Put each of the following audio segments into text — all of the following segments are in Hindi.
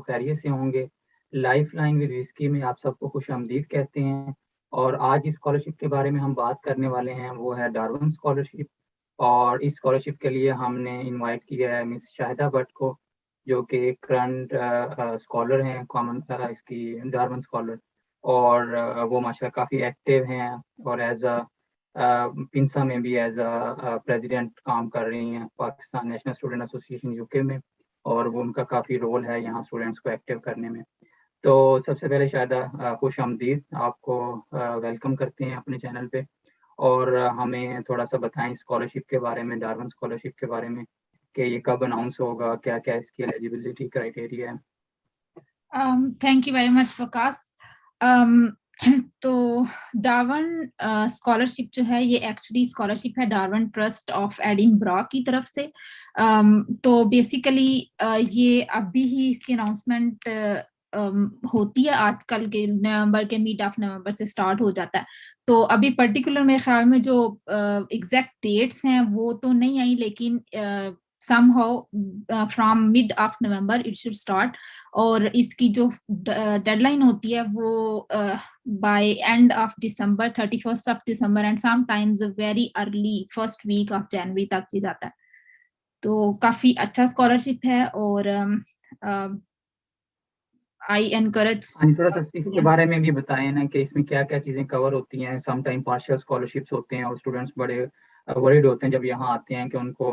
सब खैरियत से होंगे। लाइफ लाइन विद विस्की में आप सबको खुशामदीद कहते हैं। और आज इस स्कॉलरशिप के बारे में हम बात करने वाले हैं, वो है डार्वन स्कॉलरशिप। और इस स्कॉलरशिप के लिए हमने इनवाइट किया है मिस शाहिदा भट्ट को, जो कि करंट स्कॉलर हैं, कॉमन इसकी डार्वन स्कॉलर। और वो माशाल्लाह काफ़ी एक्टिव हैं और एज अ पिंसा में भी एज अ प्रेसिडेंट काम कर रही हैं, Pakistan national student association UK में। और वो उनका काफ़ी रोल है यहाँ स्टूडेंट्स को एक्टिव करने में। तो सबसे पहले शायद खुश आमदीद, आपको वेलकम करते हैं अपने चैनल पे। और हमें थोड़ा सा बताएं स्कॉलरशिप के बारे में, डार्वन स्कॉलरशिप के बारे में, कि ये कब अनाउंस होगा, क्या क्या इसकी एलिजिबिलिटी क्राइटेरिया है। थैंक यू वेरी मच प्रकाश। तो डार्वन स्कॉलरशिप जो है ये एक्चुअली स्कॉलरशिप है डार्वन ट्रस्ट ऑफ एडिनबरा की तरफ से। तो बेसिकली ये अभी ही इसकी अनाउंसमेंट होती है, आजकल के नवंबर के मिड ऑफ नवंबर से स्टार्ट हो जाता है। तो अभी पर्टिकुलर मेरे ख्याल में जो एग्जैक्ट डेट्स हैं वो तो नहीं आई, लेकिन somehow from mid of November it should start। और इसकी जो डेडलाइन होती है वो by end of December, 31st of December and sometimes very early first week of January तक की जाता है। तो काफी अच्छा स्कॉलरशिप है और आई एनकरेज। हाँ जी, थोड़ा सा इसके बारे में भी बताएं ना कि इसमें क्या क्या चीज़ें कवर होती हैं। सम टाइम पार्शियल स्कॉलरशिप्स होते हैं और स्टूडेंट्स बड़े वरीड होते हैं जब यहाँ आते हैं कि उनको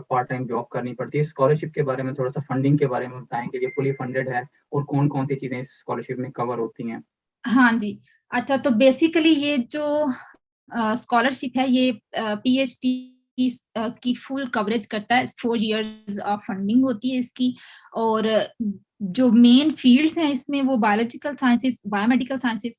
पार्ट टाइम जॉब करनी पड़ती है। स्कॉलरशिप के बारे में थोड़ा सा, फंडिंग के बारे में बताएं कि ये फुली फंडेड है और कौन कौन सी चीज़ें इस स्कॉलरशिप में कवर होती हैं। हाँ जी, अच्छा, तो बेसिकली ये जो स्कॉलरशिप है ये पीएचडी की फुल कवरेज करता है। 4 years ऑफ फंडिंग होती है इसकी। और जो मेन फील्ड्स हैं इसमें वो बायोलॉजिकल साइंसेस, बायोमेडिकल साइंसेस,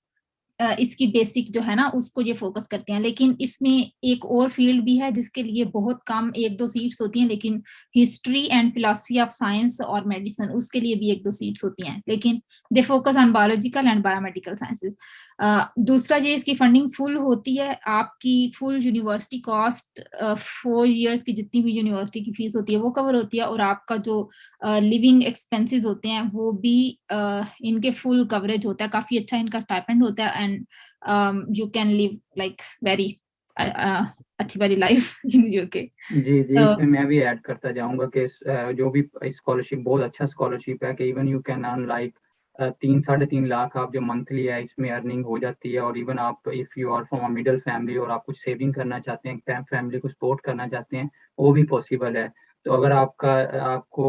इसकी बेसिक जो है ना उसको ये फोकस करते हैं। लेकिन इसमें एक और फील्ड भी है जिसके लिए बहुत कम 1-2 सीट्स होती हैं, लेकिन history and philosophy of science और मेडिसिन उसके लिए भी 1-2 सीट्स होती हैं, लेकिन they focus on biological and biomedical sciences. दूसरा ये इसकी फंडिंग फुल होती है, आपकी फुल यूनिवर्सिटी कॉस्ट 4 years की जितनी भी यूनिवर्सिटी की फीस होती है वो कवर होती है। और आपका जो लिविंग एक्सपेंसेस होते हैं वो भी इनके फुल कवरेज होता है। काफी अच्छा इनका स्टाइपेंड होता है and you can live like very अच्छी वाली लाइफ इन यूके। जी जी, इसमें मैं भी ऐड करता जाऊंगा कि जो भी स्कॉलरशिप बहुत अच्छा स्कॉलरशिप है कि even you can earn like 3-3.5 lakh आप जो मंथली है इसमें अर्निंग हो जाती है। और इवन आप if you are from a middle family और आप कुछ सेविंग करना चाहते हैं, फैमिली को सपोर्ट करना चाहते हैं, वो भी पॉसिबल है। तो अगर आपको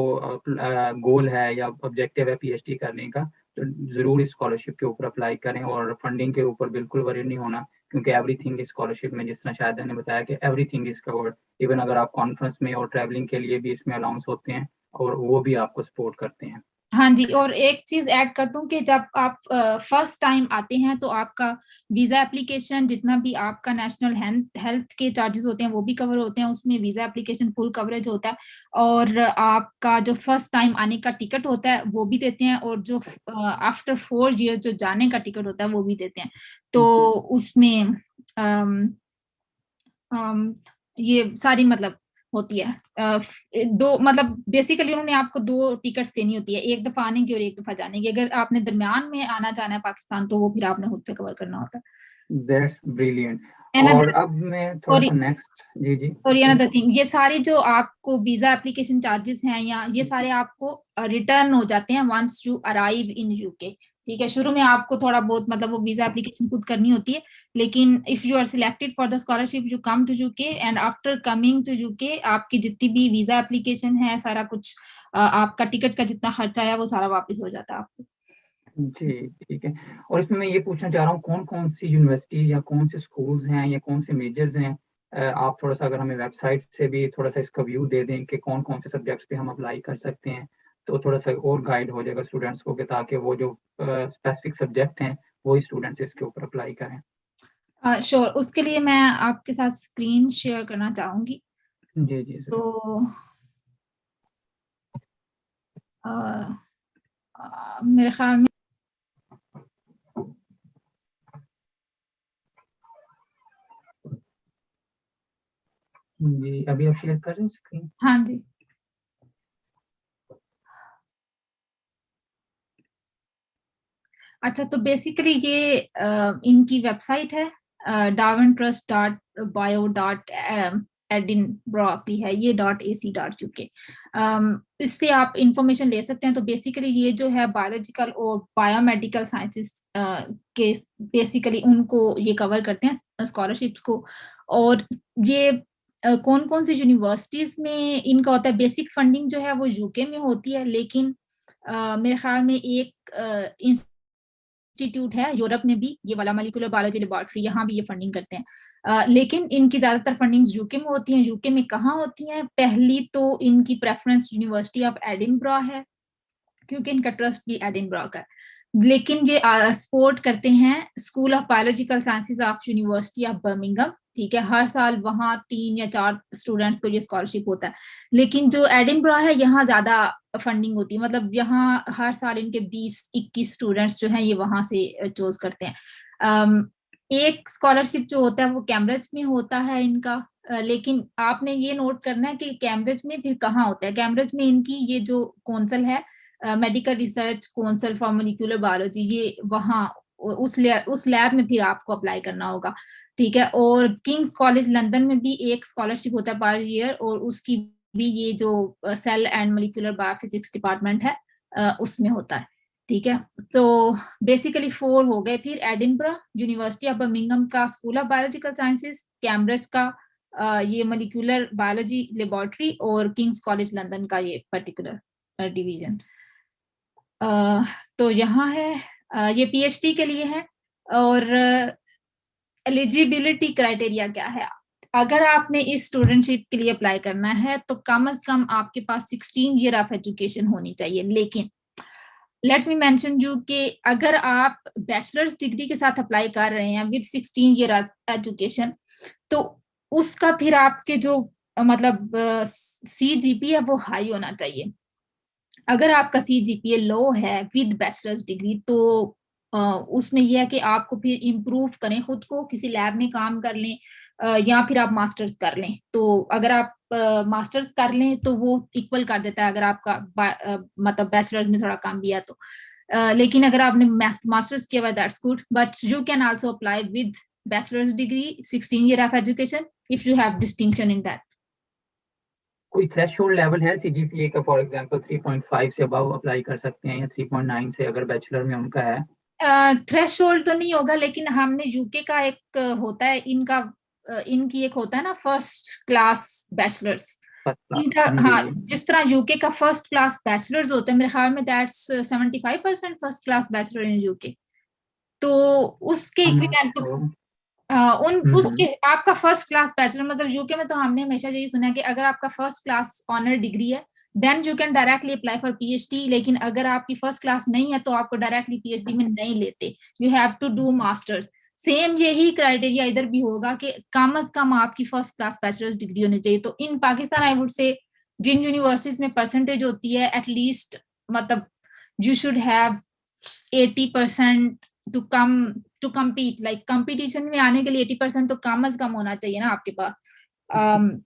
गोल है या ऑब्जेक्टिव है पीएचडी करने का, तो ज़रूर इस स्कॉलरशिप के ऊपर अप्लाई करें। और फंडिंग के ऊपर बिल्कुल वरी नहीं होना, क्योंकि एवरीथिंग इस स्कॉलरशिप में, जिस तरह शायद ने बताया कि एवरीथिंग इज कवर्ड। इवन अगर आप कॉन्फ्रेंस में और ट्रैवलिंग के लिए भी इसमें अलाउंस होते हैं और वो भी आपको सपोर्ट करते हैं। हाँ जी, और एक चीज ऐड कर दूं कि जब आप फर्स्ट टाइम आते हैं तो आपका वीजा एप्लीकेशन, जितना भी आपका नेशनल हेल्थ के चार्जेस होते हैं वो भी कवर होते हैं उसमें। वीजा एप्लीकेशन फुल कवरेज होता है। और आपका जो फर्स्ट टाइम आने का टिकट होता है वो भी देते हैं, और जो आफ्टर 4 years जो जाने का टिकट होता है वो भी देते हैं। तो उसमें ये सारी मतलब होती है दो, मतलब बेसिकली उन्होंने आपको 2 टिकट्स देनी होती है, एक दफा आने की और एक दफा जाने की। अगर आपने दरमियान में आना जाना है पाकिस्तान तो वो फिर आपने खुद से कवर करना होता दैट्स ब्रिलियंट। है। और अब मैं थोड़ा और सा नेक्स्ट, जी जी और ये पूछें। अनदर थिंग, ये सारे जो आपको वीजा एप्लीकेशन चार्जेस हैं या ये सारे आपको रिटर्न हो जाते हैं once you arrive in UK. ठीक है, शुरू में आपको थोड़ा बहुत मतलब वो वीजा एप्लीकेशन खुद करनी होती है, लेकिन if you are selected for the scholarship you come to UK and after coming to UK आपकी जितनी भी वीजा एप्लीकेशन है, सारा कुछ आपका टिकट का जितना खर्चा है वो सारा वापस हो जाता है आपको। जी ठीक है। और इसमें मैं ये पूछना चाह रहा हूँ कौन कौन सी यूनिवर्सिटी या कौन से स्कूल्स हैं या कौन से मेजर्स हैं। आप थोड़ा सा अगर हमें वेबसाइट से भी थोड़ा सा इसका व्यू दे दें कि कौन कौन से सब्जेक्ट्स पे हम अप्लाई कर सकते हैं, तो थोड़ा सा और गाइड हो जाएगा स्टूडेंट्स को, कि ताकि वो जो स्पेसिफिक सब्जेक्ट हैं वही स्टूडेंट्स इसके ऊपर अप्लाई करें। श्योर, उसके लिए मैं आपके साथ स्क्रीन शेयर करना चाहूंगी। जी जी तो जरूर। अ, मेरे ख्याल में जी अभी आप शेयर कर रहे हैं स्क्रीन। हाँ जी, अच्छा, तो बेसिकली ये इनकी वेबसाइट है darwintrust.bio.edinburgh की है, ये .ac.uk। इससे आप इंफॉर्मेशन ले सकते हैं। तो बेसिकली ये जो है बायोलॉजिकल और बायोमेडिकल साइंसेस के बेसिकली उनको ये कवर करते हैं स्कॉलरशिप्स को। और ये कौन कौन सी यूनिवर्सिटीज में इनका होता है, बेसिक फंडिंग जो है वो यूके में होती है, लेकिन मेरे ख्याल में एक इंस्टीट्यूट है यूरोप में भी, ये वाला मॉलिक्यूलर बायोलॉजी लेबोरेटरी, यहाँ भी ये फंडिंग करते हैं। लेकिन इनकी ज्यादातर फंडिंग यूके में होती हैं। यूके में कहाँ होती हैं? पहली तो इनकी प्रेफरेंस यूनिवर्सिटी ऑफ एडिनब्रा है, क्योंकि इनका ट्रस्ट भी एडिनब्रा का है। लेकिन ये सपोर्ट करते हैं school of biological sciences of university of Birmingham. ठीक है, हर साल वहाँ 3 या 4 स्टूडेंट्स को ये स्कॉलरशिप होता है। लेकिन जो एडिनब्रा है, यहाँ ज्यादा फंडिंग होती है, मतलब यहाँ हर साल इनके 20-21 स्टूडेंट्स जो हैं ये वहां से चूज करते हैं। एक स्कॉलरशिप जो होता है वो कैम्ब्रिज में होता है इनका। लेकिन आपने ये नोट करना है कि कैम्ब्रिज में फिर कहाँ होता है। कैम्ब्रिज में इनकी ये जो कौंसल है, medical research council for molecular biology, ये वहाँ उस लैब में फिर आपको अप्लाई करना होगा। ठीक है, और किंग्स कॉलेज लंदन में भी एक स्कॉलरशिप होता है पर ईयर, और उसकी भी ये जो cell and molecular biophysics department है उसमें होता है। ठीक है, तो बेसिकली 4 हो गए। फिर एडिनब्रा, यूनिवर्सिटी ऑफ बर्मिंगम का school of biological sciences, Cambridge का ये मॉलिक्यूलर बायोलॉजी लेबोरेटरी, और किंग्स कॉलेज लंदन का ये पर्टिकुलर डिवीजन। तो यहाँ है ये पीएचडी के लिए है। और एलिजिबिलिटी क्राइटेरिया क्या है? अगर आपने इस स्टूडेंटशिप के लिए अप्लाई करना है तो कम से कम आपके पास 16 ईयर ऑफ एजुकेशन होनी चाहिए। लेकिन लेट मी मेंशन यू कि अगर आप बैचलर्स डिग्री के साथ अप्लाई कर रहे हैं विद 16 ईयर एजुकेशन, तो उसका फिर आपके जो मतलब CGP है वो हाई होना चाहिए। अगर आपका CGPA लो है विद बैचलर्स डिग्री, तो उसमें यह है कि आपको फिर इम्प्रूव करें खुद को, किसी लैब में काम कर लें, या फिर आप मास्टर्स कर लें। तो अगर आप मास्टर्स कर लें तो वो इक्वल कर देता है अगर आपका मतलब बैचलर्स में थोड़ा कम भी है तो। लेकिन अगर आपने मास्टर्स किया हुआ that's good, but you can also apply with bachelors degree 16 year of education if you have distinction in that. कोई थ्रेशोल्ड लेवल है सीजीपीए का? फॉर एग्जांपल 3.5 से अबव अप्लाई कर सकते हैं, या 3.9 से अगर बैचलर में उनका है? थ्रेशोल्ड तो नहीं होगा, लेकिन हमने यूके का एक होता है इनका, इनकी एक होता है ना first class bachelors. First class, इनका, जी हाँ, जी। जिस तरह यूके का फर्स्ट क्लास बैचलर्स होता है, मेरे ख्याल में that's 75% first class bachelor in UK. तो उसके आई एम नॉट इक्विवेलेंट श्योर। उन उसके आपका फर्स्ट क्लास बैचलर, मतलब यूके में तो हमने हमेशा यही सुना है कि अगर आपका फर्स्ट क्लास ऑनर डिग्री है then you can directly apply for PhD. लेकिन अगर आपकी फर्स्ट क्लास नहीं है तो आपको डायरेक्टली पीएचडी में नहीं लेते, you have to do masters. Same यही क्राइटेरिया इधर भी होगा कि कम से कम आपकी फर्स्ट क्लास बैचलर्स डिग्री होनी चाहिए। तो इन Pakistan I would say Jin universities में परसेंटेज होती है एटलीस्ट, मतलब you should have 80% to come to compete, like competition में आने के लिए 80% तो कम से कम होना चाहिए ना आपके पास। हाँ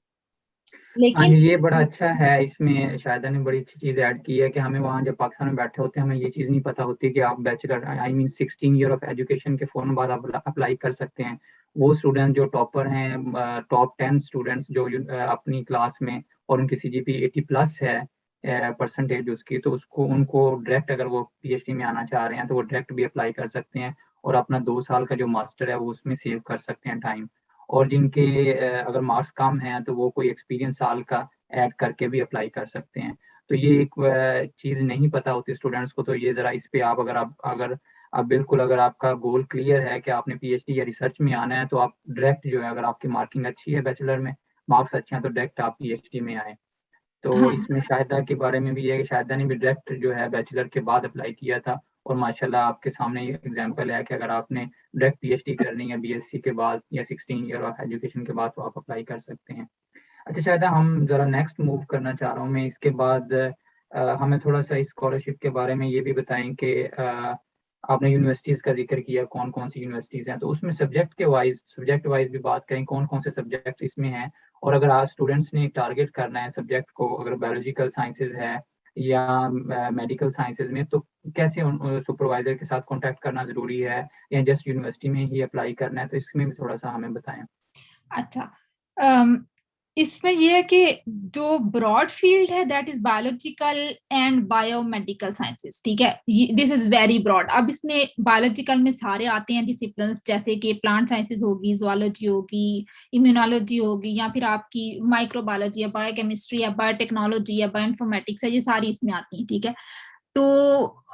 लेकिन जी, ये बड़ा अच्छा है। इसमें शायदा ने बड़ी अच्छी चीज ऐड की है कि हमें वहाँ जब पाकिस्तान में बैठे होते हैं हमें ये चीज़ नहीं पता होती कि आप bachelor I mean 16 year of education के फौरन बाद आप अप्लाई कर सकते हैं। वो स्टूडेंट जो टॉपर हैं, टॉप 10 स्टूडेंट्स जो अपनी क्लास में, और उनकी सीजीपी 80+ है परसेंटेज उसकी, तो उसको उनको डायरेक्ट अगर वो पीएचडी में आना चाह रहे हैं तो वो डायरेक्ट भी अप्लाई कर सकते हैं, और अपना 2 साल का जो मास्टर है वो उसमें सेव कर सकते हैं टाइम। और जिनके अगर मार्क्स कम हैं तो वो कोई एक्सपीरियंस साल का ऐड करके भी अप्लाई कर सकते हैं। तो ये एक चीज़ नहीं पता होती स्टूडेंट्स को। तो ये ज़रा इस पे आप अगर आप बिल्कुल, अगर आपका गोल क्लियर है कि आपने पीएचडी या रिसर्च में आना है, तो आप डायरेक्ट जो है, अगर आपकी मार्किंग अच्छी है बैचलर में, मार्क्स अच्छे हैं, तो डायरेक्ट आप पीएचडी में आए। तो हाँ, इसमें शाहिदा के बारे में भी ये है कि शाहिदा ने भी डायरेक्ट जो है बैचलर के बाद अप्लाई किया था, और माशाल्लाह आपके सामने ये एग्जांपल है कि अगर आपने डायरेक्ट पीएचडी करनी है बीएससी के बाद या 16 ईयर ऑफ एजुकेशन के बाद, तो आप अप्लाई कर सकते हैं। अच्छा शाहिदा, हम ज़रा नेक्स्ट मूव करना चाह रहा हूँ मैं इसके बाद। हमें थोड़ा सा इस स्कॉलरशिप के बारे में ये भी बताएं कि आपने यूनिवर्सिटीज़ का जिक्र किया, कौन कौन सी यूनिवर्सिटीज़ हैं, तो उसमें सब्जेक्ट वाइज भी बात करें, कौन कौन से सब्जेक्ट इसमें हैं। और अगर आज स्टूडेंट्स ने टारगेट करना है सब्जेक्ट को, अगर बायोलॉजिकल साइंसेज है या मेडिकल साइंसेज में, तो कैसे सुपरवाइजर के साथ कांटेक्ट करना जरूरी है या जस्ट यूनिवर्सिटी में ही अप्लाई करना है, तो इसमें भी थोड़ा सा हमें बताएं। अच्छा, इसमें ये है कि जो ब्रॉड फील्ड है that is biological and biomedical sciences, ठीक है, दिस इज वेरी ब्रॉड। अब इसमें बायोलॉजिकल में सारे आते हैं डिसिप्लिन, जैसे कि प्लांट साइंसेस होगी, जूलॉजी होगी, इम्यूनोलॉजी होगी, या फिर आपकी माइक्रोबायोलॉजी या बायोकेमिस्ट्री या बायोटेक्नोलॉजी या बायोइन्फॉर्मेटिक्स है, ये सारी इसमें आती हैं, ठीक है। तो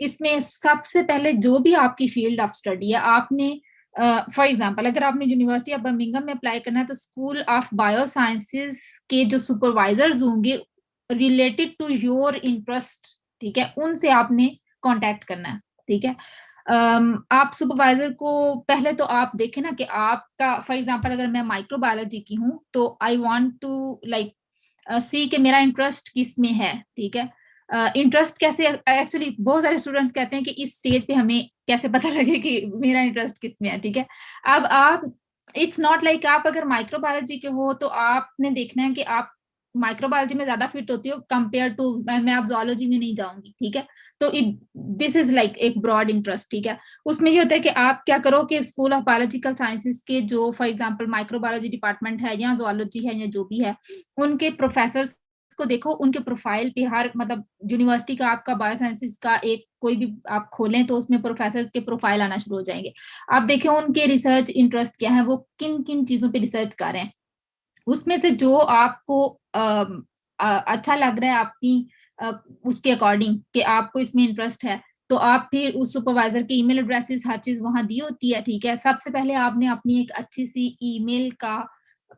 इसमें सबसे पहले जो भी आपकी फील्ड ऑफ स्टडी है, आपने फॉर एग्जाम्पल अगर आपने यूनिवर्सिटी ऑफ बर्मिंघम में अप्लाई करना है तो स्कूल ऑफ बायो साइंसेज के जो सुपरवाइजर्स होंगे रिलेटेड टू योर इंटरेस्ट, ठीक है, उनसे आपने कांटेक्ट करना है, ठीक है। आप सुपरवाइजर को पहले तो आप देखें ना कि आपका, फॉर एग्जाम्पल अगर मैं माइक्रोबायोलॉजी की हूँ तो आई वांट टू लाइक सी कि मेरा इंटरेस्ट किस में है, ठीक है। इंटरेस्ट कैसे, एक्चुअली बहुत सारे स्टूडेंट्स कहते हैं कि इस स्टेज पे हमें कैसे पता लगे कि मेरा इंटरेस्ट किस में है, ठीक है। अब आप, इट्स नॉट लाइक आप अगर माइक्रोबायोलॉजी के हो तो आपने देखना है कि आप माइक्रोबायोलॉजी में ज्यादा फिट होती हो कंपेयर टू मैं आप जूलॉजी में नहीं जाऊंगी, ठीक है। तो इट दिस इज लाइक एक ब्रॉड इंटरेस्ट, ठीक है। उसमें ये होता है कि आप क्या करो कि स्कूल ऑफ बायोलॉजिकल साइंसेज के जो फॉर एग्जांपल माइक्रोबायोलॉजी डिपार्टमेंट है या जूलॉजी है या जो भी है, उनके प्रोफेसर को देखो, उनके प्रोफाइल पे हर मतलब यूनिवर्सिटी का आपका बायोसाइंसेस का एक कोई भी आप खोलें तो उसमें प्रोफेसर के प्रोफाइल आना शुरू हो जाएंगे। आप देखें उनके रिसर्च इंटरेस्ट क्या है, वो किन किन चीजों पे रिसर्च कर रहे हैं, उसमें से जो आपको अच्छा लग रहा है आपकी उसके अकॉर्डिंग कि आपको इसमें इंटरेस्ट है, तो आप फिर उस सुपरवाइजर की ईमेल एड्रेसेस हर चीज वहां दी होती है, ठीक है। सबसे पहले आपने अपनी एक अच्छी सी ईमेल का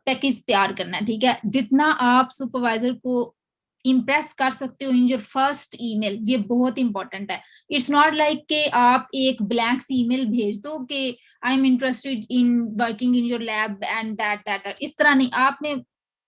पैकेज तैयार करना है, ठीक है। जितना आप सुपरवाइजर को इम्प्रेस कर सकते हो इन योर फर्स्ट ईमेल, ये बहुत इंपॉर्टेंट है। इट्स नॉट लाइक कि आप एक ब्लैंक सी ईमेल भेज दो कि I am interested in working in your lab and that, इस तरह नहीं। आपने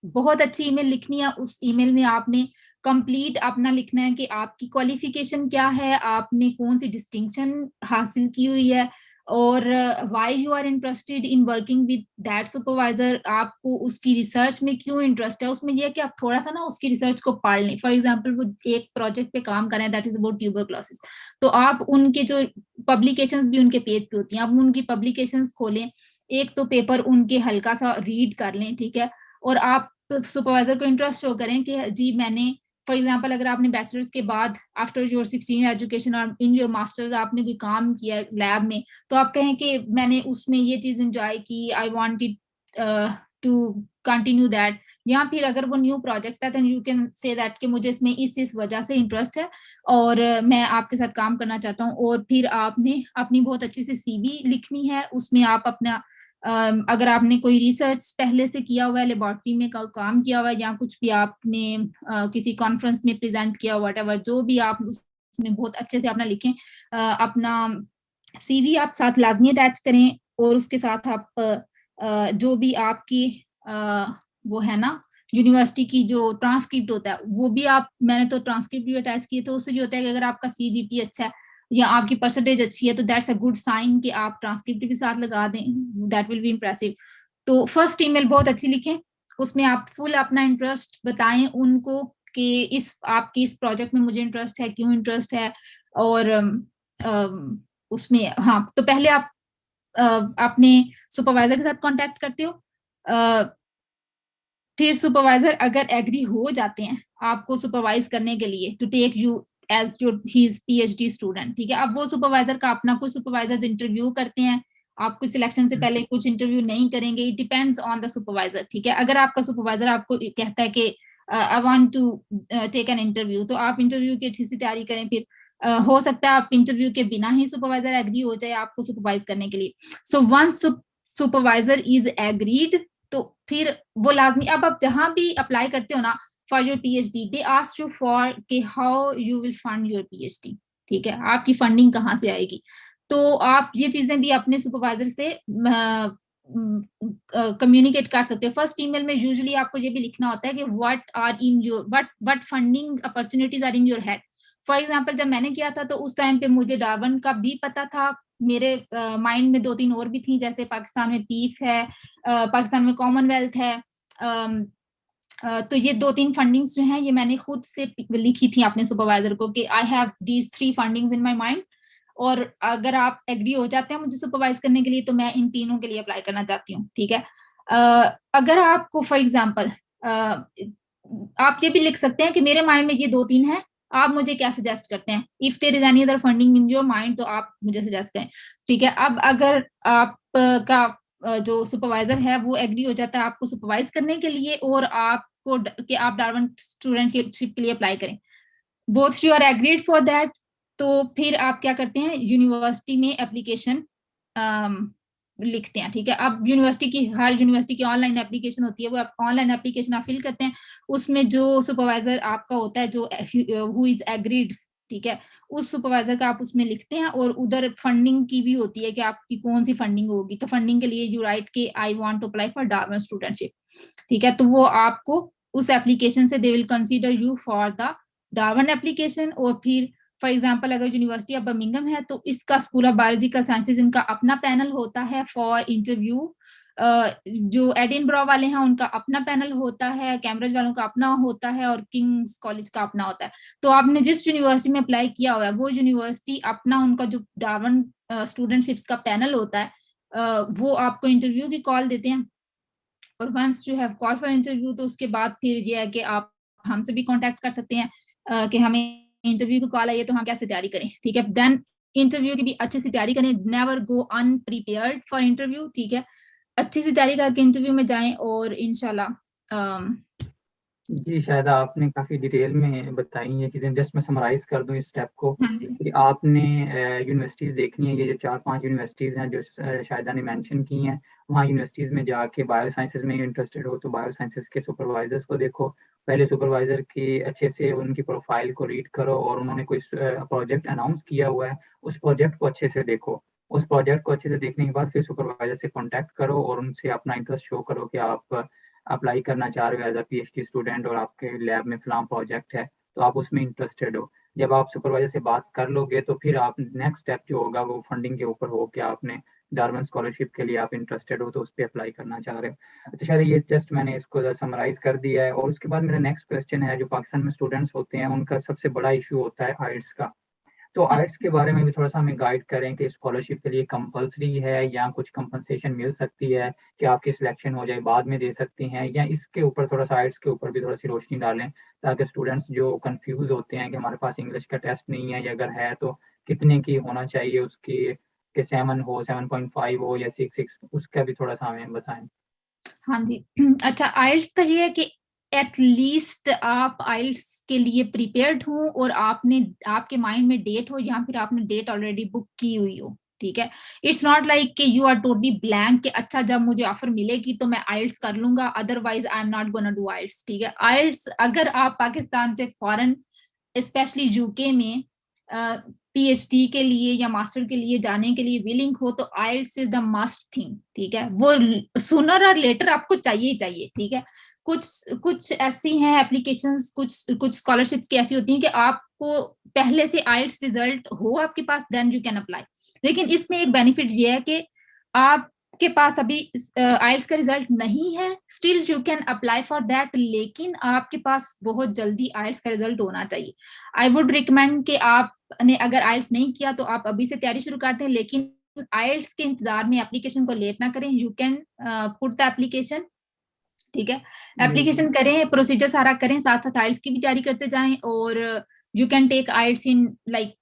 बहुत अच्छी ईमेल लिखनी है, उस ईमेल में आपने कंप्लीट अपना लिखना है कि आपकी क्वालिफिकेशन क्या है, आपने कौन सी डिस्टिंक्शन हासिल की हुई है, और why you are interested in working with that supervisor, आपको उसकी रिसर्च में क्यों इंटरेस्ट है। उसमें यह कि आप थोड़ा सा ना उसकी रिसर्च को पढ़ लें। फॉर एग्जांपल वो एक प्रोजेक्ट पे काम कर रहे हैं दैट इज अबाउट ट्यूबरक्लोसिस, तो आप उनके जो पब्लिकेशंस भी उनके पेज पे होती हैं, आप उनकी पब्लिकेशंस खोलें, एक तो पेपर उनके हल्का सा रीड कर लें, ठीक है। और आप सुपरवाइजर को इंटरेस्ट शो करें कि जी मैंने, फॉर एग्जाम्पल अगर आपने बैचलर्स के बाद आफ्टर योर 16 एजुकेशन और इन योर मास्टर्स आपने कोई काम किया लैब में, तो आप कहें कि मैंने उसमें ये चीज एंजॉय की, I wanted to continue that. या फिर अगर वो न्यू प्रोजेक्ट है then you can say that कि मुझे इसमें इस वजह से इंटरेस्ट है और मैं आपके साथ काम करना चाहता हूँ। और फिर आपने अपनी बहुत अच्छी सी सीवी लिखनी है, उसमें आप अपना अगर आपने कोई रिसर्च पहले से किया हुआ है, लेबोरेटरी में काम किया हुआ है, या कुछ भी आपने किसी कॉन्फ्रेंस में प्रेजेंट किया, व्हाटएवर जो भी आप उसमें बहुत अच्छे से अपना लिखें। अपना सीवी आप साथ लाजमी अटैच करें, और उसके साथ आप जो भी आपकी वो है ना यूनिवर्सिटी की जो ट्रांसक्रिप्ट होता है वो भी आप, मैंने तो ट्रांसक्रिप्ट भी अटैच किए, तो उससे जो होता है कि अगर आपका सीजीपी अच्छा है या आपकी परसेंटेज अच्छी है तो दैट्स अ गुड साइन कि आप ट्रांसक्रिप्ट भी साथ लगा दें, दैट विल बी इम्प्रेसिव। तो फर्स्ट ईमेल बहुत अच्छी लिखें, उसमें आप फुल अपना इंटरेस्ट बताएं उनको कि इस आपकी इस प्रोजेक्ट में मुझे इंटरेस्ट है, क्यों इंटरेस्ट है। और उसमें हाँ, तो पहले आप अपने सुपरवाइजर के साथ कांटेक्ट करते हो, फिर सुपरवाइजर अगर एग्री हो जाते हैं आपको सुपरवाइज करने के लिए to take you as your ही पीएचडी स्टूडेंट, ठीक है। अब वो सुपरवाइजर का अपना कुछ सुपरवाइजर इंटरव्यू करते हैं, आपको सिलेक्शन से पहले कुछ इंटरव्यू नहीं करेंगे, it depends on the supervisor, ठीक है। अगर आपका सुपरवाइजर आपको कहता है कि I want to take an interview, तो आप इंटरव्यू की अच्छी सी तैयारी करें। फिर हो सकता है आप इंटरव्यू के बिना ही सुपरवाइजर एग्री हो जाए आपको सुपरवाइज करने के लिए। So once supervisor is agreed, तो फिर वो लाजमी, अब आप जहां भी अप्लाई करते हो ना for your PhD, they ask you for के how you will fund your PhD, ठीक है, आपकी फंडिंग कहाँ से आएगी। तो आप ये चीजें भी अपने सुपरवाइजर से कम्युनिकेट कर सकते हो। फर्स्ट ईमेल में यूजुअली आपको ये भी लिखना होता है कि what are in your what funding opportunities are in your head. For example जब मैंने किया था तो उस टाइम पे मुझे डार्वन का भी पता था, मेरे माइंड में दो तीन और भी थी, जैसे पाकिस्तान में पीफ है, पाकिस्तान में कॉमनवेल्थ है, तो ये 2-3 फंडिंग्स जो हैं ये मैंने खुद से लिखी थी अपने सुपरवाइजर को कि I have these 3 fundings in my mind, और अगर आप एग्री हो जाते हैं मुझे सुपरवाइज करने के लिए तो मैं इन तीनों के लिए अप्लाई करना चाहती हूँ, ठीक है। अगर आपको फॉर एग्जाम्पल आप ये भी लिख सकते हैं कि मेरे माइंड में ये 2-3 है, आप मुझे क्या सजेस्ट करते हैं, if there is any other funding in your mind तो आप मुझे सजेस्ट करें, ठीक है। अब अगर आप का जो सुपरवाइजर है वो एग्री हो जाता है आपको सुपरवाइज करने के लिए और आपको कि आप डार्विन स्टूडेंटशिप के लिए अप्लाई करें, both you are agreed for that, तो फिर आप क्या करते हैं यूनिवर्सिटी में एप्लीकेशन लिखते हैं, ठीक है। अब यूनिवर्सिटी की हर यूनिवर्सिटी की ऑनलाइन एप्लीकेशन होती है, वो ऑनलाइन एप्लीकेशन आप फिल करते हैं, उसमें जो सुपरवाइजर आपका होता है जो हु इज एग्रीड, ठीक है, उस सुपरवाइजर का आप उसमें लिखते हैं, और उधर फंडिंग की भी होती है कि आपकी कौन सी फंडिंग होगी, तो फंडिंग के लिए यू राइट के I want to apply for Darwin studentship, ठीक है। तो वो आपको उस एप्लीकेशन से they will consider you for the Darwin application, और फिर फॉर एग्जाम्पल अगर यूनिवर्सिटी ऑफ बर्मिंघम है तो इसका स्कूल ऑफ बायोलॉजिकल साइंसेज इनका अपना पैनल होता है फॉर इंटरव्यू, जो एडिनब्रो वाले हैं उनका अपना पैनल होता है, कैम्ब्रिज वालों का अपना होता है, और किंग्स कॉलेज का अपना होता है। तो आपने जिस यूनिवर्सिटी में अप्लाई किया हुआ है वो यूनिवर्सिटी अपना उनका जो डार्विन स्टूडेंटशिप्स का पैनल होता है वो आपको इंटरव्यू की कॉल देते हैं, और once you have call for interview तो उसके बाद फिर ये है कि आप हमसे भी कांटेक्ट कर सकते हैं कि हमें इंटरव्यू की कॉल आई है तो हम कैसे तैयारी करें, ठीक है। देन इंटरव्यू की भी अच्छे से तैयारी करें, नेवर गो अनप्रिपेयर्ड फॉर इंटरव्यू, ठीक है। अच्छी सी तैयारी करके इंटरव्यू में जाएं और इंशाल्लाह जी, शायद आपने काफ़ी डिटेल में बताई ये चीज़ें। जस्ट मैं समराइज़ कर दूँ इस स्टेप को हाँ जी कि आपने यूनिवर्सिटीज़ देखनी है, ये जो 4-5 यूनिवर्सिटीज़ हैं जो शाहिदा ने मेंशन की हैं, वहाँ यूनिवर्सिटीज़ में जाके बायो साइंसेज़ में इंटरेस्टेड हो तो बायो साइंसेज़ के सुपरवाइज़र्स को देखो। पहले सुपरवाइज़र की अच्छे से उनकी प्रोफ़ाइल को रीड करो और उन्होंने कोई प्रोजेक्ट अनाउंस किया हुआ है, उस प्रोजेक्ट को अच्छे से देखो। उस प्रोजेक्ट को अच्छे से देखने के बाद फिर सुपरवाइज़र से कॉन्टैक्ट करो और उनसे अपना इंटरेस्ट शो करो कि आप अप्लाई करना चाह रहे हो एज़ अ पीएचडी स्टूडेंट और आपके लैब में फलां प्रोजेक्ट है, तो आप उसमें इंटरेस्टेड हो। जब आप सुपरवाइज़र से बात कर लोगे तो फिर आप नेक्स्ट स्टेप जो होगा वो फंडिंग के ऊपर हो कि आपने डार्विन स्कॉलरशिप के लिए आप इंटरेस्टेड हो तो उस पे अप्लाई करना चाह रहे हो। तो शायद ये जस्ट मैंने इसको समराइज़ कर दिया है और उसके बाद मेरा नेक्स्ट क्वेश्चन है, जो पाकिस्तान में स्टूडेंट्स होते हैं उनका सबसे बड़ा इश्यू होता है आइल्स का। तो आइल्स के बारे में भी थोड़ा-सा हमें गाइड करें कि स्कॉलरशिप के लिए कंपल्सरी है या कुछ कंपनसेशन मिल सकती है कि आपकी सिलेक्शन हो जाए बाद में दे सकती हैं, या इसके ऊपर थोड़ा-सा आइल्स के ऊपर भी थोड़ी-सी रोशनी डालें ताकि स्टूडेंट्स जो कन्फ्यूज़ होते हैं कि हमारे पास इंग्लिश का टेस्ट नहीं है या अगर है तो कितने की होना चाहिए उसकी, कि 7 हो, 7.5 हो या 6 उसका भी थोड़ा-सा हमें बताएँ? हाँ जी अच्छा, आइल्स का ये है कि एटलीस्ट आप आइल्स के लिए प्रिपेयर्ड हो और आपने आपके माइंड में डेट हो या फिर आपने डेट ऑलरेडी बुक की हुई हो, ठीक है। इट्स नॉट लाइक कि यू आर टोटली ब्लैंक कि अच्छा जब मुझे ऑफर मिलेगी तो मैं आइल्स कर लूंगा, otherwise I am not gonna do IELTS, ठीक है। आइल्स अगर आप पाकिस्तान से फॉरेन स्पेशली यूके में पीएचडी के लिए या मास्टर के लिए जाने के लिए विलिंग हो तो आइल्स इज द मस्ट थिंग, ठीक है। वो सूनर और लेटर आपको चाहिए ही चाहिए, ठीक है। कुछ कुछ ऐसी हैं एप्लीकेशंस, कुछ कुछ स्कॉलरशिप्स की ऐसी होती हैं कि आपको पहले से आइल्स रिजल्ट हो आपके पास देन यू कैन अप्लाई, लेकिन इसमें एक बेनिफिट ये है कि आपके पास अभी आइल्स का रिजल्ट नहीं है, still you can apply for that, लेकिन आपके पास बहुत जल्दी आइल्स का रिजल्ट होना चाहिए। आई वुड रिकमेंड कि आपने अगर आइल्स नहीं किया तो आप अभी से तैयारी शुरू कर दें, लेकिन आइल्स के इंतजार में एप्लीकेशन को लेट ना करें, you can put the application, ठीक है। जी। एप्लीकेशन करें, प्रोसीजर सारा करें, साथ साथ आइल्स की भी तैयारी करते जाएं, और you can take IELTS in like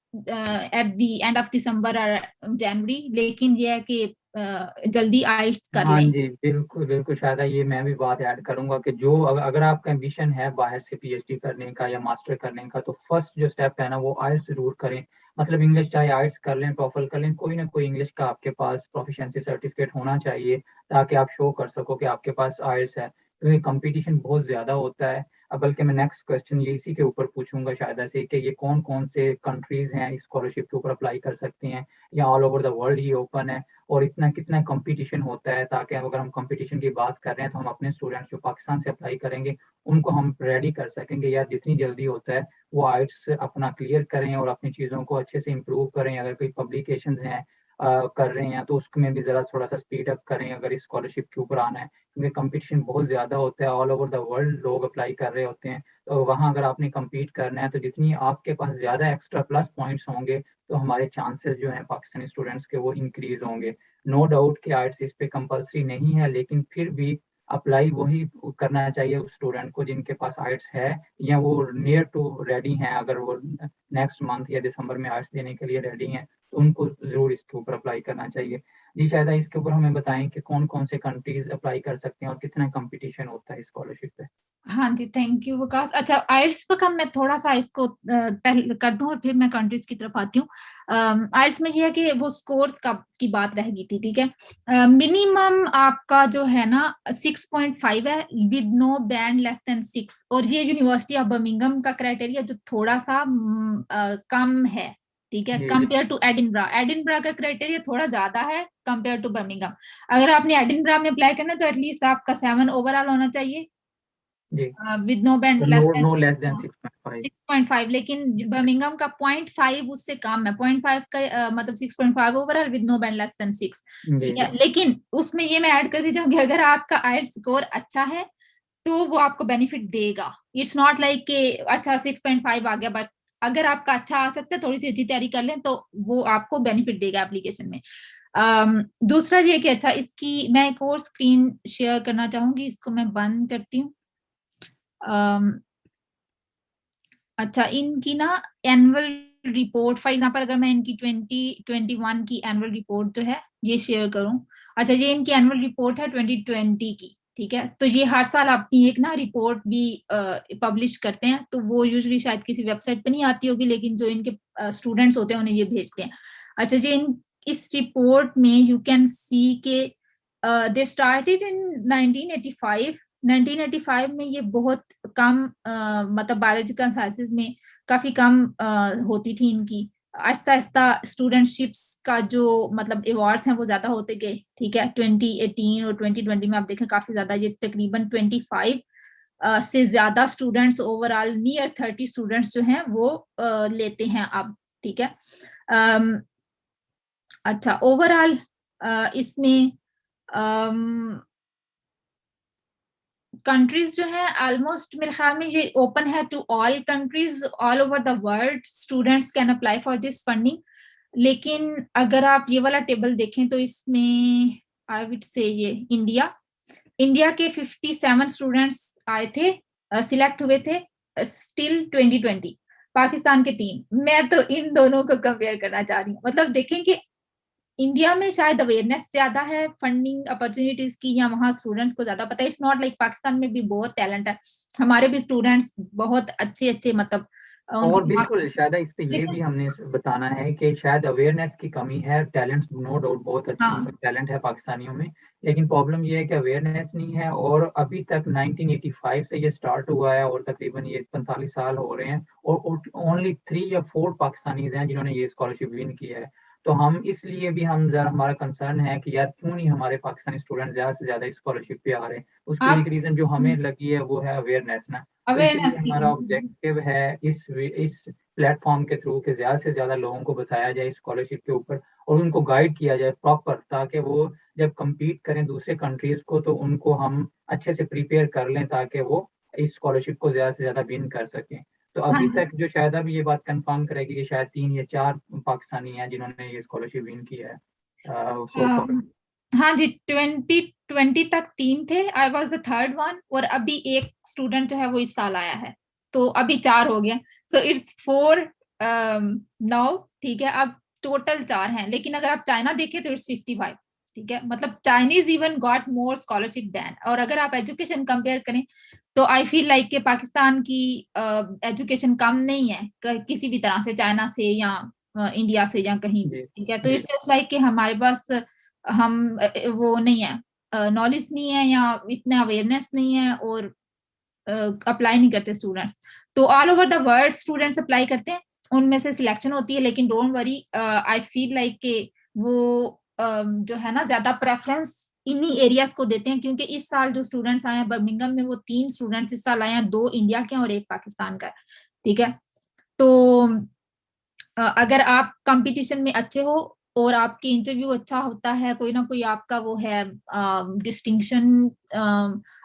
at the end of December और जनवरी, लेकिन ये है कि जल्दी आइल्स कर हाँ लें। जी, बिल्कुल, बिल्कुल, शायद ये मैं भी बात ऐड करूँगा कि जो अगर आपका एम्बिशन है बाहर से पीएचडी करने का या मास्टर करने का, तो फर्स्ट जो स्टेप है ना, वो आइल्स ज़रूर करें। मतलब इंग्लिश चाहे आइल्स कर लें, टोफल कर लें, कोई ना कोई इंग्लिश का आपके पास प्रोफिशिएंसी सर्टिफिकेट होना चाहिए, ताकि आप शो कर सको कि आपके पास आइल्स है। क्योंकि कॉम्पिटिशन बहुत ज़्यादा होता है। बल्कि मैं नेक्स्ट क्वेश्चन ये इसी के ऊपर पूछूँगा शायद से कि ये कौन-कौन से कंट्रीज़ हैं इस स्कॉलरशिप के ऊपर अप्लाई कर सकती हैं, या all over the world he open है? और इतना कितना कंपटीशन होता है, ताकि अगर हम कंपटीशन की बात कर रहे हैं तो हम अपने स्टूडेंट्स जो पाकिस्तान से अप्लाई करेंगे उनको हम रेडी कर सकेंगे, यार जितनी जल्दी होता है वो आइल्स अपना क्लियर करें और अपनी चीज़ों को अच्छे से इम्प्रूव करें। अगर कोई पब्लिकेशंस हैं कर रहे हैं, तो उसमें भी ज़रा थोड़ा सा स्पीड अप करें अगर इस स्कॉलरशिप के ऊपर आना है, क्योंकि कंपटीशन बहुत ज़्यादा होता है, ऑल ओवर द वर्ल्ड लोग अप्लाई कर रहे होते हैं। तो वहाँ अगर आपने कम्पीट करना है, तो जितनी आपके पास ज़्यादा एक्स्ट्रा प्लस पॉइंट्स होंगे, तो हमारे चांसेस जो हैं पाकिस्तानी स्टूडेंट्स के वो इंक्रीज होंगे। नो डाउट कि आइट्स इस पे कंपल्सरी नहीं है, लेकिन फिर भी अप्लाई वही करना चाहिए उस स्टूडेंट को जिनके पास आइट्स है, या वो नियर टू रेडी हैं। अगर वो नेक्स्ट मंथ या दिसंबर में आइट्स देने के लिए रेडी हैं, तो उनको जरूर इसके ऊपर अप्लाई करना चाहिए। जी शायद इसके ऊपर हमें बताएं कि कौन कौन से कंट्रीज अप्लाई कर सकते हैं और कितना कंपटीशन होता है स्कॉलरशिप पे। हाँ जी, थैंक यू विकास। अच्छा, आइल्स पर मैं थोड़ा सा इसको पहले कर दूं और फिर मैं कंट्रीज की तरफ आती हूँ। आइल्स में ये है कि वो स्कोर्स का की बात रह गई थी, ठीक है। मिनिमम आपका जो है ना 6.5 है, with no band less than 6, और ये यूनिवर्सिटी ऑफ बर्मिंघम का क्राइटेरिया जो थोड़ा सा कम है, ठीक है, जी जी। Compare to Edinburgh. एडिनब्रा का क्राइटेरिया थोड़ा ज्यादा है कंपेयर टू बर्मिंघम। अगर आपने एडिनब्रा में अप्लाई करना है तो एटलीस्ट आपका 7 ओवरऑल होना चाहिए, जी, विद नो बैंड तो less no than no less than 6.5। 6.5। लेकिन बर्मिंघम का 0.5 उससे कम है, 0.5 का मतलब 6.5 overall with no band less than 6, जी ठीक जी। है। लेकिन उसमें ये मैं ऐड कर दी जाऊंगी, अगर आपका आइट स्कोर अच्छा है तो वो आपको बेनिफिट देगा। इट्स नॉट लाइक कि अच्छा 6.5 आ गया बस। अगर आपका अच्छा आ सकता है, थोड़ी सी अच्छी तैयारी कर लें, तो वो आपको बेनिफिट देगा एप्लीकेशन में। दूसरा ये कि अच्छा, इसकी मैं एक और स्क्रीन शेयर करना चाहूंगी, इसको मैं बंद करती हूँ। अच्छा, इनकी ना एनुअल रिपोर्ट, फॉर एग्जांपल अगर मैं इनकी 2021 की एनुअल रिपोर्ट जो है ये शेयर करूं। अच्छा, ये इनकी एनुअल रिपोर्ट है 2020 की, ठीक है। तो ये हर साल अपनी एक ना रिपोर्ट भी पब्लिश करते हैं, तो वो यूजुअली शायद किसी वेबसाइट पे नहीं आती होगी, लेकिन जो इनके स्टूडेंट्स होते हैं उन्हें ये भेजते हैं। अच्छा, ये इस रिपोर्ट में यू कैन सी के दे स्टार्टेड इन 1985। 1985 में ये बहुत कम मतलब बायोलॉजिकल साइंसेज में काफी कम होती थी इनकी। आहिस्ता आहिस्ता स्टूडेंटशिप्स का जो मतलब अवार्ड्स हैं वो ज्यादा होते गए, ठीक है। 2018 और 2020 में आप देखें काफी ज्यादा, ये तकरीबन 25 से ज्यादा स्टूडेंट्स ओवरऑल, नियर 30 स्टूडेंट्स जो हैं वो लेते हैं अब, ठीक है। अम, अच्छा, ओवरऑल इसमें कंट्रीज जो है ऑलमोस्ट मेरे ख्याल में ये ओपन है to all countries all over the world, students can apply for this funding. लेकिन अगर आप ये वाला टेबल देखें तो इसमें आई वुड से ये इंडिया के 57 स्टूडेंट्स आए थे, सिलेक्ट हुए थे स्टिल 2020। पाकिस्तान के 3। मैं तो इन दोनों को कंपेयर करना चाह रही हूँ। मतलब देखें कि इंडिया में शायद अवेयरनेस ज्यादा है फंडिंग अपॉर्चुनिटीज की, या वहाँ स्टूडेंट्स को ज्यादा पता है। इट्स नॉट लाइक पाकिस्तान में भी बहुत टैलेंट है, हमारे भी स्टूडेंट्स बहुत अच्छे अच्छे मतलब और उनको बिल्कुल शायद इस पे ये लेकिन भी हमने बताना है कि शायद अवेयरनेस की कमी है। टैलेंट नो डाउट बहुत अच्छे हाँ टैलेंट है पाकिस्तानियों में, लेकिन प्रॉब्लम ये है कि अवेयरनेस नहीं है। और अभी तक 1985 से ये स्टार्ट हुआ है और तकरीबन ये 45 साल हो रहे हैं, और ओनली 3 या 4 पाकिस्तानीज हैं जिन्होंने ये स्कॉलरशिप विन किया है। तो हम इसलिए भी हम जरा हमारा कंसर्न है कि यार क्यों नहीं हमारे पाकिस्तानी स्टूडेंट ज्यादा से ज्यादा स्कॉलरशिप पे आ रहे हैं। उसकी आप एक रीजन जो हमें लगी है वो है अवेयरनेस ना। तो इसलिए अवेयरनेस की हमारा ऑब्जेक्टिव है इस प्लेटफॉर्म के थ्रू कि ज्यादा से ज्यादा लोगों को बताया जाए स्कॉलरशिप के ऊपर, और उनको गाइड किया जाए प्रॉपर, ताकि वो जब compete करें दूसरे कंट्रीज को तो उनको हम अच्छे से प्रिपेयर कर लें, ताकि वो इस स्कॉलरशिप को ज्यादा से ज्यादा विन कर सकें। तो हाँ अभी जी, तक जो शायद अभी ये बात कंफर्म करेगी कि शायद 3 या 4 पाकिस्तानी हैं जिन्होंने ये स्कॉलरशिप विन किया है सो फॉर। हाँ जी, 2020 तक 3 थे, I was the third one, और अभी एक स्टूडेंट जो है वो इस साल आया है, तो अभी 4 हो गया। सो इट्स 4 नाउ, ठीक है। अब टोटल 4 हैं, लेकिन अगर आप चाइना देखें तो इट्स 55, ठीक है। मतलब Chinese even got more scholarship then. और अगर आप एजुकेशन कंपेयर करें तो आई फील लाइक कि पाकिस्तान की एजुकेशन कम नहीं है किसी भी तरह से, चाइना से या इंडिया से या कहीं भी, जी ठीक है। तो जी। इट्स जस्ट लाइक कि हमारे पास हम वो नहीं है, नॉलेज नहीं है, या इतना अवेयरनेस नहीं है, और अप्लाई नहीं करते स्टूडेंट्स। तो all over the world students apply करते हैं, उनमें से सिलेक्शन होती है। लेकिन don't worry, I feel like के वो जो है ना ज्यादा प्रेफरेंस इन्हीं एरियाज को देते हैं, क्योंकि इस साल जो स्टूडेंट्स आए हैं बर्मिंघम में, वो 3 स्टूडेंट्स इस साल आए हैं, 2 इंडिया के हैं और 1 पाकिस्तान का है, ठीक है। तो अगर आप कंपटीशन में अच्छे हो और आपके इंटरव्यू अच्छा होता है, कोई ना कोई आपका वो है डिस्टिंक्शन,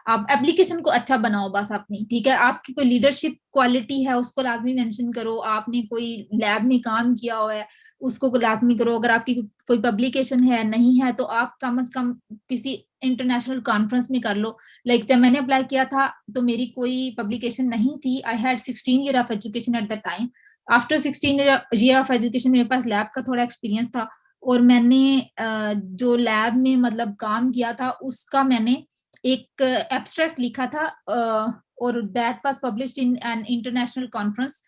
आप एप्लीकेशन को अच्छा बनाओ बस अपनी, ठीक है। आपकी कोई लीडरशिप क्वालिटी है उसको लाजमी मेंशन करो, आपने कोई लैब में काम किया हुआ है उसको लाजमी करो। अगर आपकी कोई पब्लिकेशन है नहीं है तो आप कम से कम किसी इंटरनेशनल कॉन्फ्रेंस में कर लो। लाइक जब मैंने अप्लाई किया था तो मेरी कोई पब्लिकेशन नहीं थी, I had 16 year of education at the time. After 16 year of education मेरे पास लैब का थोड़ा एक्सपीरियंस था, और मैंने जो लैब में मतलब काम किया था उसका मैंने एक एब्स्ट्रैक्ट लिखा था, और that was published in an international conference.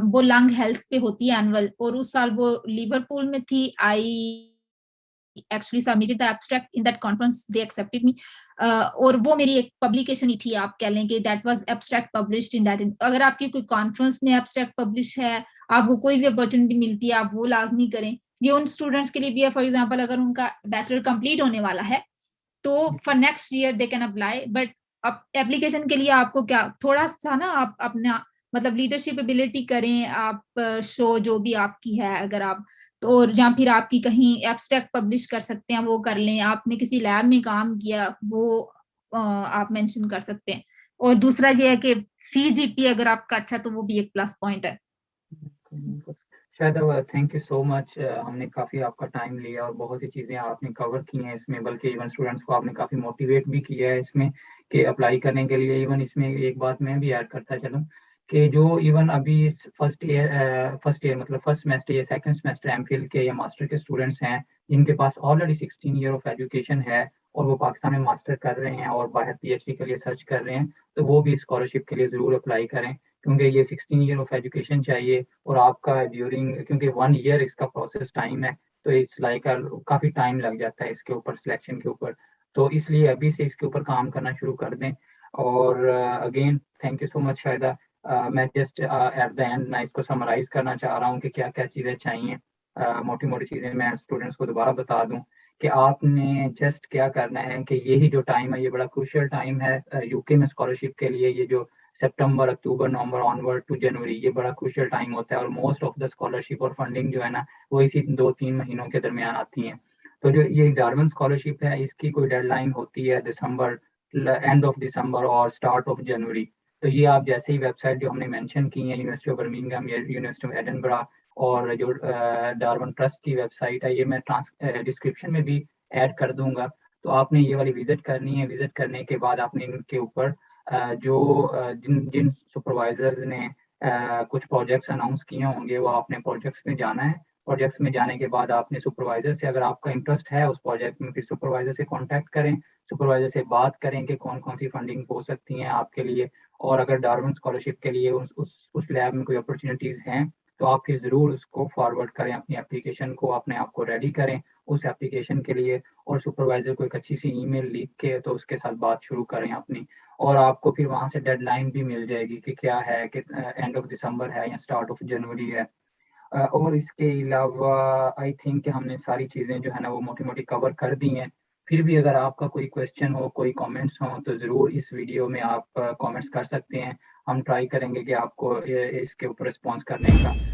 वो लंग हेल्थ पे होती है एनुअल, और उस साल वो लिवरपूल में थी। I actually submitted the abstract in that conference, they accepted मी। और वो मेरी एक पब्लिकेशन ही थी, आप कह लें कि that was abstract published in that. अगर आपकी कोई कॉन्फ्रेंस में एब्स्ट्रैक्ट पब्लिश है, आपको कोई भी अपॉर्चुनिटी मिलती है, आप वो लाजमी करें। ये उन स्टूडेंट्स के लिए भी है, फॉर एग्जाम्पल अगर उनका बैचलर कंप्लीट होने वाला है तो for next year they can apply. But अब एप्लीकेशन के लिए आपको क्या थोड़ा सा ना आप अपना मतलब लीडरशिप एबिलिटी करें, आप शो जो भी आपकी है अगर आप तो, या फिर आपकी कहीं एब्स्ट्रैक्ट पब्लिश कर सकते हैं वो कर लें, आपने किसी लैब में काम किया वो आप मेंशन कर सकते हैं। और दूसरा ये है कि CGP अगर आपका अच्छा तो वो भी एक प्लस पॉइंट है। शायद थैंक यू सो मच। हमने काफ़ी आपका टाइम लिया और बहुत सी चीज़ें आपने कवर की हैं इसमें, बल्कि इवन स्टूडेंट्स को आपने काफ़ी मोटिवेट भी किया है इसमें कि अप्लाई करने के लिए। इवन इसमें एक बात मैं भी ऐड करता चलूँ कि जो इवन अभी फर्स्ट ईयर मतलब फर्स्ट सेमेस्टर या सेकंड सेमेस्टर एमफिल के या मास्टर के स्टूडेंट्स हैं जिनके पास ऑलरेडी 16 ईयर ऑफ एजुकेशन है और वो पाकिस्तान में मास्टर कर रहे हैं और बाहर PhD के लिए सर्च कर रहे हैं, तो वो भी स्कॉलरशिप के लिए ज़रूर अप्लाई करें, क्योंकि ये 16 ईयर ऑफ एजुकेशन चाहिए और आपका ड्यूरिंग, क्योंकि 1 ईयर इसका प्रोसेस टाइम है, तो इट्स लाइक काफ़ी टाइम लग जाता है इसके ऊपर सिलेक्शन के ऊपर। तो इसलिए अभी से इसके ऊपर काम करना शुरू कर दें। और again thank you so much Shayda. मैं जस्ट एट द एंड मैं इसको समराइज करना चाह रहा हूँ कि क्या क्या चीज़ें चाहिए। मोटी मोटी चीज़ें मैं स्टूडेंट्स को दोबारा बता दूँ कि आपने जस्ट क्या करना है कि यही जो टाइम है ये बड़ा क्रूशियल टाइम है यूके में स्कॉलरशिप के लिए। ये जो सितंबर, अक्टूबर, नवंबर ऑनवर्ड टू जनवरी, ये बड़ा क्रूशियल टाइम होता है और मोस्ट ऑफ द स्कॉलरशिप और फंडिंग जो है ना वो इसी 2-3 महीनों के दरमियान आती हैं। तो जो ये डार्विन स्कॉलरशिप है इसकी कोई डेडलाइन होती है दिसंबर, एंड ऑफ दिसंबर और स्टार्ट ऑफ जनवरी। तो ये आप जैसे ही वेबसाइट जो हमने मेंशन की है, यूनिवर्सिटी ऑफ बर्मिंघम या यूनिवर्सिटी ऑफ एडिनबरा और जो डार्विन ट्रस्ट की वेबसाइट है, ये मैं डिस्क्रिप्शन में भी ऐड कर दूंगा। तो आपने ये वाली विजिट करनी है। विजिट करने के बाद आपने इनके ऊपर जिन जिन सुपरवाइजर्स ने कुछ प्रोजेक्ट्स अनाउंस किए होंगे वो आपने प्रोजेक्ट्स में जाना है। प्रोजेक्ट्स में जाने के बाद आपने सुपरवाइजर से, अगर आपका इंटरेस्ट है उस प्रोजेक्ट में, फिर सुपरवाइजर से कांटेक्ट करें, सुपरवाइजर से बात करें कि कौन कौन सी फंडिंग हो सकती हैं आपके लिए। और अगर डार्विन स्कॉलरशिप के लिए उस लैब में कोई अपॉर्चुनिटीज़ हैं तो आप फिर ज़रूर उसको फॉरवर्ड करें, अपनी एप्लीकेशन को अपने आप को रेडी करें उस एप्लीकेशन के लिए, और सुपरवाइजर को एक अच्छी सी ईमेल लिख के तो उसके साथ बात शुरू करें अपनी। और आपको फिर वहाँ से डेडलाइन भी मिल जाएगी कि क्या है कि एंड ऑफ दिसंबर है या स्टार्ट ऑफ जनवरी है। और इसके अलावा आई थिंक कि हमने सारी चीज़ें जो है ना वो मोटी मोटी कवर कर दी हैं। फिर भी अगर आपका कोई क्वेश्चन हो, कोई कमेंट्स हो, तो ज़रूर इस वीडियो में आप कमेंट्स कर सकते हैं। हम ट्राई करेंगे कि आपको इसके ऊपर रिस्पॉन्स करने का।